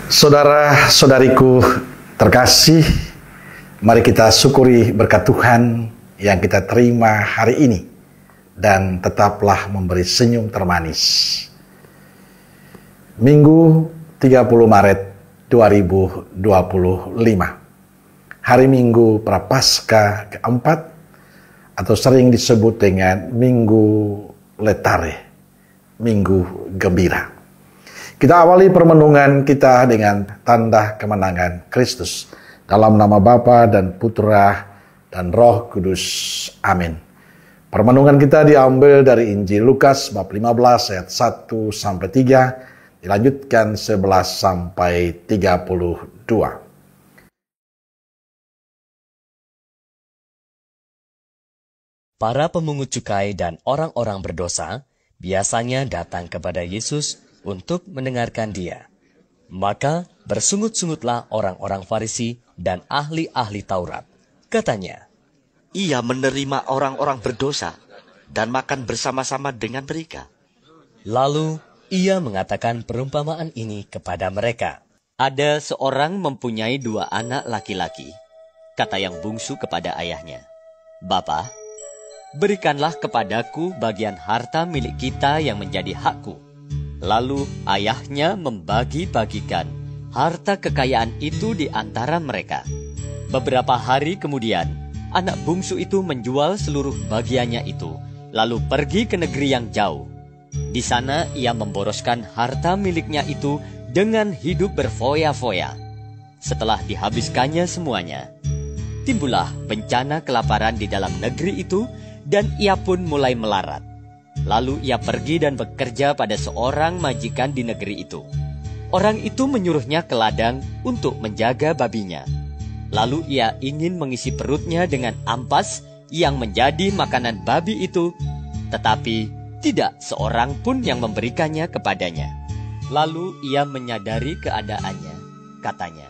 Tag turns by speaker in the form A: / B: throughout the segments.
A: Saudara-saudariku terkasih, mari kita syukuri berkat Tuhan yang kita terima hari ini dan tetaplah memberi senyum termanis. Minggu 30 Maret 2025, hari Minggu Prapaskah keempat atau sering disebut dengan Minggu Letare, Minggu Gembira. Kita awali permenungan kita dengan tanda kemenangan Kristus. Dalam nama Bapa dan Putra dan Roh Kudus. Amin. Permenungan kita diambil dari Injil Lukas bab 15 ayat 1-3, dilanjutkan 11-32.
B: Para pemungut cukai dan orang-orang berdosa biasanya datang kepada Yesus untuk mendengarkan Dia. Maka bersungut-sungutlah orang-orang Farisi dan ahli-ahli Taurat. Katanya,
C: Ia menerima orang-orang berdosa dan makan bersama-sama dengan mereka.
B: Lalu Ia mengatakan perumpamaan ini kepada mereka.
D: Ada seorang mempunyai 2 anak laki-laki. Kata yang bungsu kepada ayahnya, "Bapa, berikanlah kepadaku bagian harta milik kita yang menjadi hakku." Lalu ayahnya membagi-bagikan harta kekayaan itu di antara mereka. Beberapa hari kemudian, anak bungsu itu menjual seluruh bagiannya itu, lalu pergi ke negeri yang jauh. Di sana ia memboroskan harta miliknya itu dengan hidup berfoya-foya. Setelah dihabiskannya semuanya, timbullah bencana kelaparan di dalam negeri itu, dan ia pun mulai melarat. Lalu ia pergi dan bekerja pada seorang majikan di negeri itu. Orang itu menyuruhnya ke ladang untuk menjaga babinya. Lalu ia ingin mengisi perutnya dengan ampas yang menjadi makanan babi itu, tetapi tidak seorang pun yang memberikannya kepadanya. Lalu ia menyadari keadaannya. Katanya,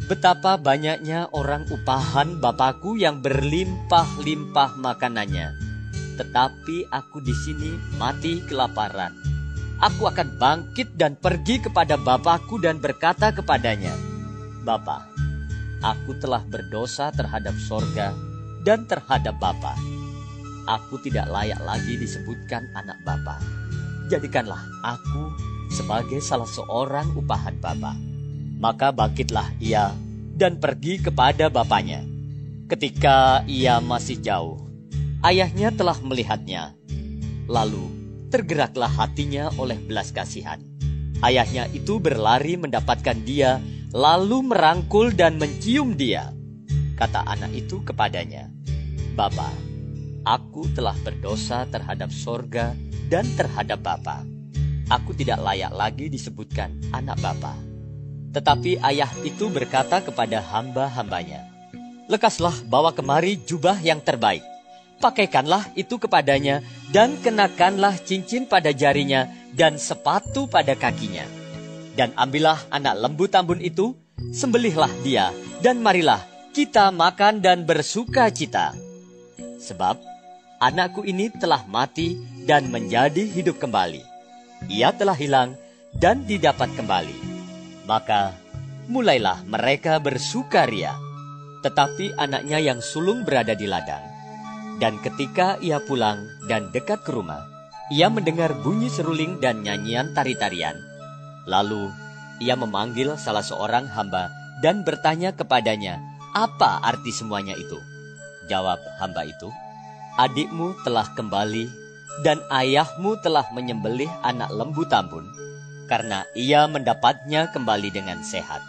D: "Betapa banyaknya orang upahan Bapakku yang berlimpah-limpah makanannya. Tetapi aku di sini mati kelaparan. Aku akan bangkit dan pergi kepada Bapakku dan berkata kepadanya, Bapa, aku telah berdosa terhadap sorga dan terhadap Bapa. Aku tidak layak lagi disebutkan anak Bapa. Jadikanlah aku sebagai salah seorang upahan Bapa." Maka bangkitlah ia dan pergi kepada bapaknya. Ketika ia masih jauh, ayahnya telah melihatnya. Lalu tergeraklah hatinya oleh belas kasihan. Ayahnya itu berlari mendapatkan dia, lalu merangkul dan mencium dia. Kata anak itu kepadanya, "Bapa, aku telah berdosa terhadap sorga dan terhadap Bapa. Aku tidak layak lagi disebutkan anak Bapa." Tetapi ayah itu berkata kepada hamba-hambanya, "Lekaslah bawa kemari jubah yang terbaik. Pakaikanlah itu kepadanya dan kenakanlah cincin pada jarinya dan sepatu pada kakinya. Dan ambillah anak lembu tambun itu, sembelihlah dia, dan marilah kita makan dan bersuka cita. Sebab anakku ini telah mati dan menjadi hidup kembali. Ia telah hilang dan didapat kembali." Maka mulailah mereka bersukaria. Tetapi anaknya yang sulung berada di ladang. Dan ketika ia pulang dan dekat ke rumah, ia mendengar bunyi seruling dan nyanyian tari-tarian. Lalu ia memanggil salah seorang hamba dan bertanya kepadanya, "Apa arti semuanya itu?" Jawab hamba itu, "Adikmu telah kembali dan ayahmu telah menyembelih anak lembu tambun, karena ia mendapatnya kembali dengan sehat."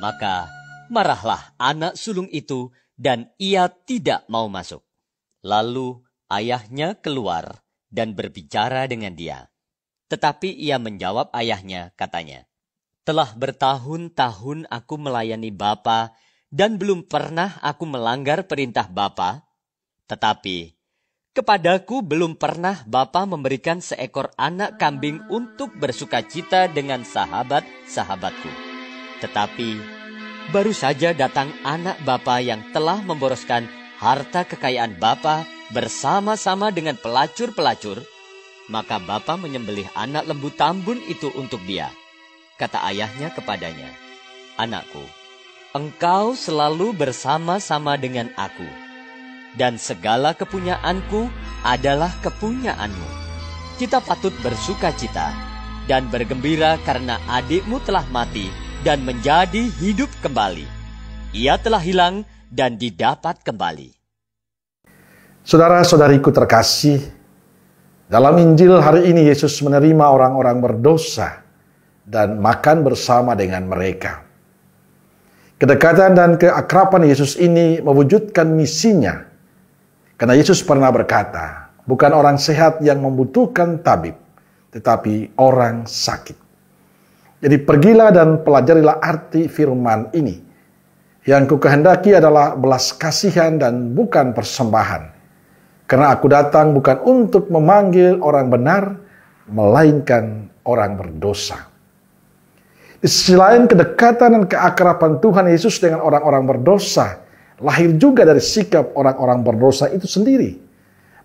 D: Maka marahlah anak sulung itu dan ia tidak mau masuk. Lalu ayahnya keluar dan berbicara dengan dia. Tetapi ia menjawab ayahnya, katanya, "Telah bertahun-tahun aku melayani Bapa dan belum pernah aku melanggar perintah Bapa. Tetapi kepadaku belum pernah Bapa memberikan seekor anak kambing untuk bersukacita dengan sahabat-sahabatku. Tetapi baru saja datang anak Bapa yang telah memboroskan harta kekayaan Bapa bersama-sama dengan pelacur-pelacur. Maka Bapa menyembelih anak lembu tambun itu untuk dia. kata ayahnya kepadanya, "Anakku, engkau selalu bersama-sama dengan aku, dan segala kepunyaanku adalah kepunyaanmu. Kita patut bersuka cita dan bergembira karena adikmu telah mati dan menjadi hidup kembali. Ia telah hilang dan didapat kembali."
A: Saudara-saudariku terkasih, dalam Injil hari ini Yesus menerima orang-orang berdosa dan makan bersama dengan mereka. Kedekatan dan keakraban Yesus ini mewujudkan misinya. Karena Yesus pernah berkata, bukan orang sehat yang membutuhkan tabib, tetapi orang sakit. Jadi pergilah dan pelajarilah arti firman ini. Yang kukehendaki adalah belas kasihan dan bukan persembahan. Karena aku datang bukan untuk memanggil orang benar, melainkan orang berdosa. Di sisi lain, kedekatan dan keakraban Tuhan Yesus dengan orang-orang berdosa lahir juga dari sikap orang-orang berdosa itu sendiri.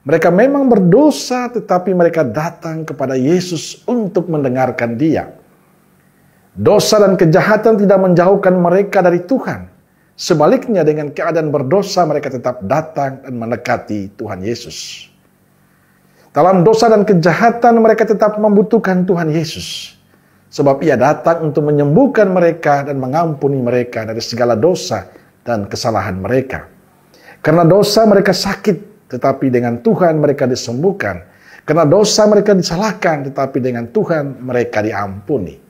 A: Mereka memang berdosa, tetapi mereka datang kepada Yesus untuk mendengarkan Dia. Dosa dan kejahatan tidak menjauhkan mereka dari Tuhan. Sebaliknya, dengan keadaan berdosa, mereka tetap datang dan mendekati Tuhan Yesus. Dalam dosa dan kejahatan, mereka tetap membutuhkan Tuhan Yesus. Sebab Ia datang untuk menyembuhkan mereka dan mengampuni mereka dari segala dosa dan kesalahan mereka. Karena dosa mereka sakit, tetapi dengan Tuhan mereka disembuhkan. Karena dosa mereka disalahkan, tetapi dengan Tuhan mereka diampuni.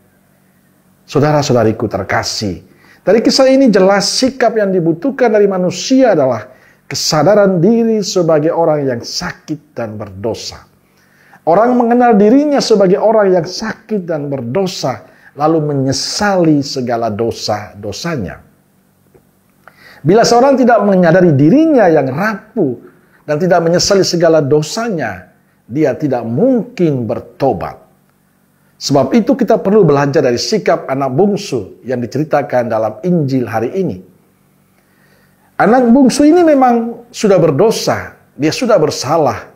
A: Saudara-saudariku terkasih, dari kisah ini jelas sikap yang dibutuhkan dari manusia adalah kesadaran diri sebagai orang yang sakit dan berdosa. Orang mengenal dirinya sebagai orang yang sakit dan berdosa, lalu menyesali segala dosa-dosanya. Bila seorang tidak menyadari dirinya yang rapuh dan tidak menyesali segala dosanya, dia tidak mungkin bertobat. Sebab itu kita perlu belajar dari sikap anak bungsu yang diceritakan dalam Injil hari ini. Anak bungsu ini memang sudah berdosa, dia sudah bersalah.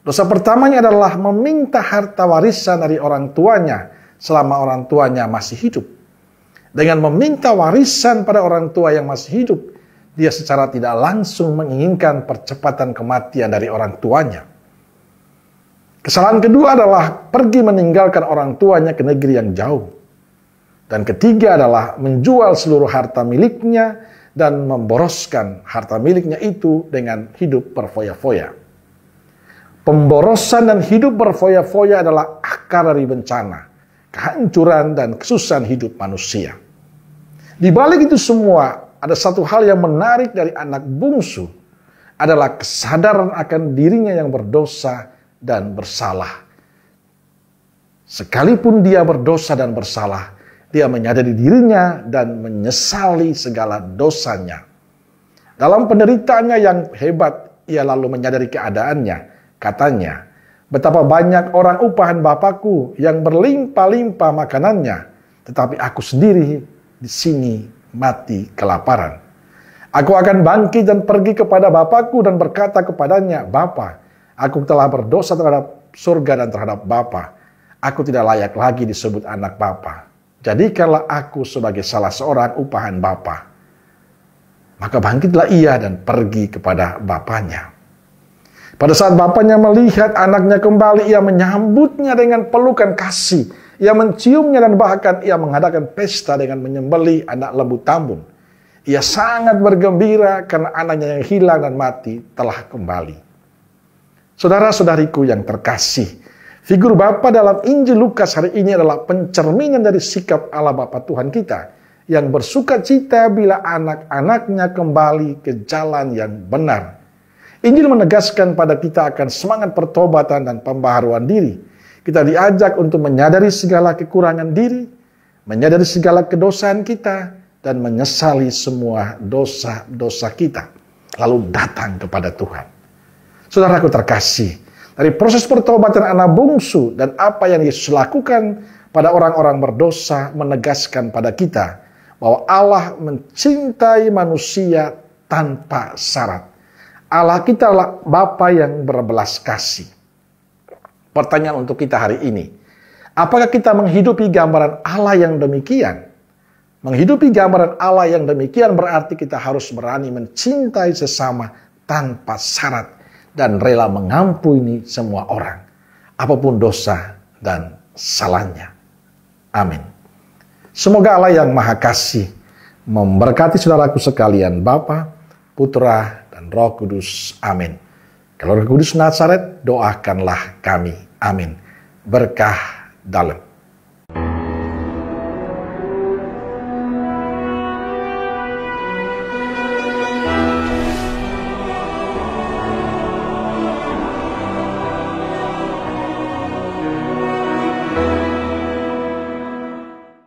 A: Dosa pertamanya adalah meminta harta warisan dari orang tuanya selama orang tuanya masih hidup. Dengan meminta warisan pada orang tua yang masih hidup, dia secara tidak langsung menginginkan percepatan kematian dari orang tuanya. Kesalahan kedua adalah pergi meninggalkan orang tuanya ke negeri yang jauh. Dan ketiga adalah menjual seluruh harta miliknya dan memboroskan harta miliknya itu dengan hidup berfoya-foya. Pemborosan dan hidup berfoya-foya adalah akar dari bencana, kehancuran dan kesusahan hidup manusia. Di balik itu semua, ada satu hal yang menarik dari anak bungsu, adalah kesadaran akan dirinya yang berdosa dan bersalah. Sekalipun dia berdosa dan bersalah, dia menyadari dirinya dan menyesali segala dosanya. Dalam penderitaannya yang hebat, ia lalu menyadari keadaannya. Katanya, betapa banyak orang upahan Bapakku yang berlimpah-limpah makanannya, tetapi aku sendiri di sini mati kelaparan. Aku akan bangkit dan pergi kepada Bapakku dan berkata kepadanya, Bapa, aku telah berdosa terhadap surga dan terhadap Bapa. Aku tidak layak lagi disebut anak Bapa. Jadikanlah aku sebagai salah seorang upahan Bapa. Maka bangkitlah ia dan pergi kepada bapaknya. Pada saat bapaknya melihat anaknya kembali, ia menyambutnya dengan pelukan kasih. Ia menciumnya dan bahkan ia mengadakan pesta dengan menyembelih anak lembu tambun. Ia sangat bergembira karena anaknya yang hilang dan mati telah kembali. Saudara-saudariku yang terkasih, figur Bapa dalam Injil Lukas hari ini adalah pencerminan dari sikap Allah Bapa Tuhan kita yang bersuka cita bila anak-anaknya kembali ke jalan yang benar. Injil menegaskan pada kita akan semangat pertobatan dan pembaharuan diri. Kita diajak untuk menyadari segala kekurangan diri, menyadari segala kedosaan kita, dan menyesali semua dosa-dosa kita. Lalu datang kepada Tuhan. Saudaraku terkasih, dari proses pertobatan anak bungsu dan apa yang Yesus lakukan pada orang-orang berdosa menegaskan pada kita bahwa Allah mencintai manusia tanpa syarat. Allah kita adalah Bapa yang berbelas kasih. Pertanyaan untuk kita hari ini, Apakah kita menghidupi gambaran Allah yang demikian? Menghidupi gambaran Allah yang demikian berarti kita harus berani mencintai sesama tanpa syarat dan rela mengampuni semua orang, apapun dosa dan salahnya. Amin. Semoga Allah yang Maha Kasih memberkati saudaraku sekalian, Bapa, Putra, dan Roh Kudus. Amin. Kalau Roh Kudus Nazaret, doakanlah kami. Amin. Berkah dalam.